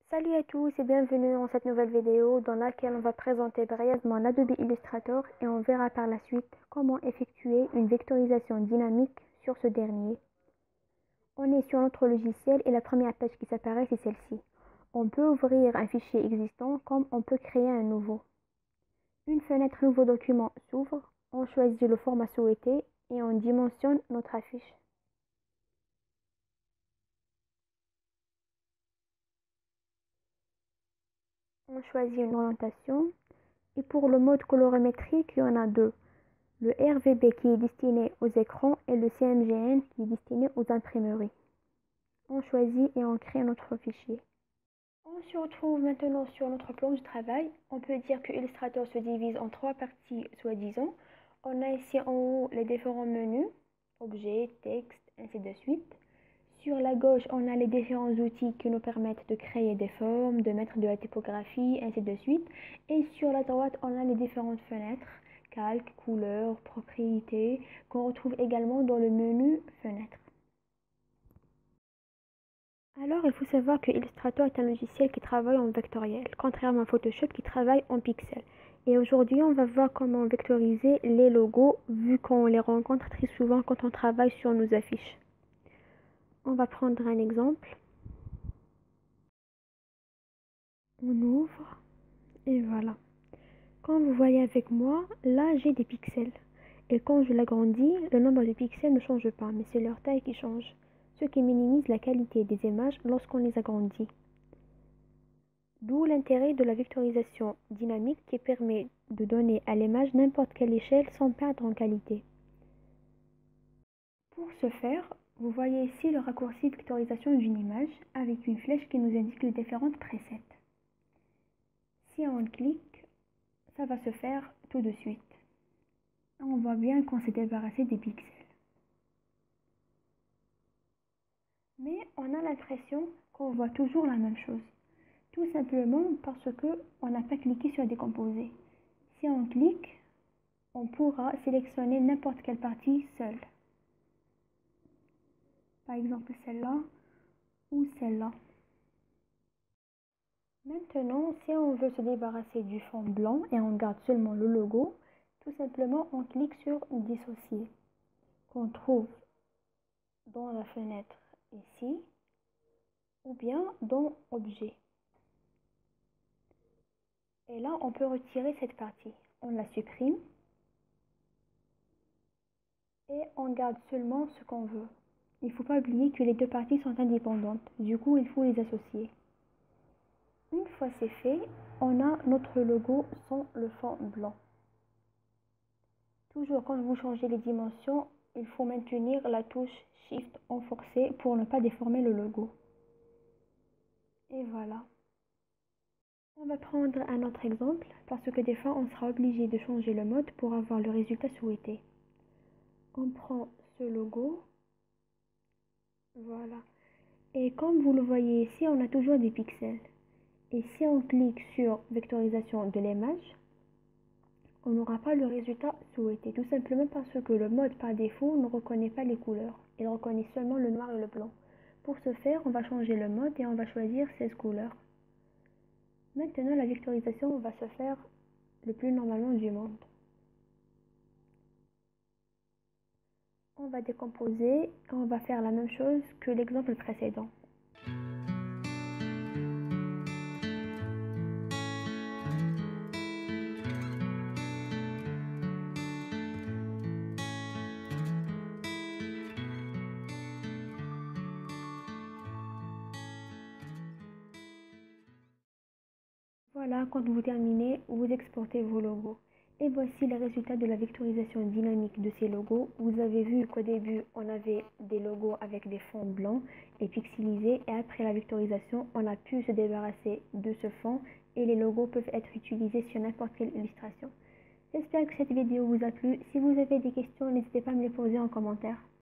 Salut à tous et bienvenue dans cette nouvelle vidéo dans laquelle on va présenter brièvement l'Adobe Illustrator et on verra par la suite comment effectuer une vectorisation dynamique sur ce dernier. On est sur notre logiciel et la première page qui s'apparaît c'est celle-ci. On peut ouvrir un fichier existant comme on peut créer un nouveau. Une fenêtre Nouveau document s'ouvre, on choisit le format souhaité et on dimensionne notre affiche. On choisit une orientation et pour le mode colorimétrique, il y en a deux. Le RVB qui est destiné aux écrans et le CMGN qui est destiné aux imprimeries. On choisit et on crée notre fichier. On se retrouve maintenant sur notre plan de travail. On peut dire que Illustrator se divise en trois parties soi-disant. On a ici en haut les différents menus, objets, texte, ainsi de suite. Sur la gauche, on a les différents outils qui nous permettent de créer des formes, de mettre de la typographie, ainsi de suite. Et sur la droite, on a les différentes fenêtres, calque, couleurs, propriétés, qu'on retrouve également dans le menu fenêtre. Alors, il faut savoir que Illustrator est un logiciel qui travaille en vectoriel, contrairement à Photoshop qui travaille en pixels. Et aujourd'hui, on va voir comment vectoriser les logos, vu qu'on les rencontre très souvent quand on travaille sur nos affiches. On va prendre un exemple. On ouvre et voilà. Comme vous voyez avec moi, là j'ai des pixels. Et quand je l'agrandis, le nombre de pixels ne change pas, mais c'est leur taille qui change, ce qui minimise la qualité des images lorsqu'on les agrandit. D'où l'intérêt de la vectorisation dynamique qui permet de donner à l'image n'importe quelle échelle sans perdre en qualité. Pour ce faire, vous voyez ici le raccourci vectorisation d'une image avec une flèche qui nous indique les différentes presets. Si on clique, ça va se faire tout de suite. On voit bien qu'on s'est débarrassé des pixels. Mais on a l'impression qu'on voit toujours la même chose. Tout simplement parce qu'on n'a pas cliqué sur décomposer. Si on clique, on pourra sélectionner n'importe quelle partie seule. Par exemple celle-là ou celle-là. Maintenant, si on veut se débarrasser du fond blanc et on garde seulement le logo, tout simplement on clique sur dissocier, qu'on trouve dans la fenêtre ici, ou bien dans objet. Et là, on peut retirer cette partie. On la supprime et on garde seulement ce qu'on veut. Il ne faut pas oublier que les deux parties sont indépendantes. Du coup, il faut les associer. Une fois c'est fait, on a notre logo sans le fond blanc. Toujours quand vous changez les dimensions, il faut maintenir la touche Shift en forcé pour ne pas déformer le logo. Et voilà. On va prendre un autre exemple parce que des fois on sera obligé de changer le mode pour avoir le résultat souhaité. On prend ce logo, voilà. Et comme vous le voyez ici, on a toujours des pixels. Et si on clique sur vectorisation de l'image, on n'aura pas le résultat souhaité, tout simplement parce que le mode par défaut ne reconnaît pas les couleurs. Il reconnaît seulement le noir et le blanc. Pour ce faire, on va changer le mode et on va choisir 16 couleurs. Maintenant, la vectorisation va se faire le plus normalement du monde. On va décomposer et on va faire la même chose que l'exemple précédent. Voilà, quand vous terminez, vous exportez vos logos. Et voici le résultat de la vectorisation dynamique de ces logos. Vous avez vu qu'au début, on avait des logos avec des fonds blancs et pixelisés. Et après la vectorisation, on a pu se débarrasser de ce fond et les logos peuvent être utilisés sur n'importe quelle illustration. J'espère que cette vidéo vous a plu. Si vous avez des questions, n'hésitez pas à me les poser en commentaire.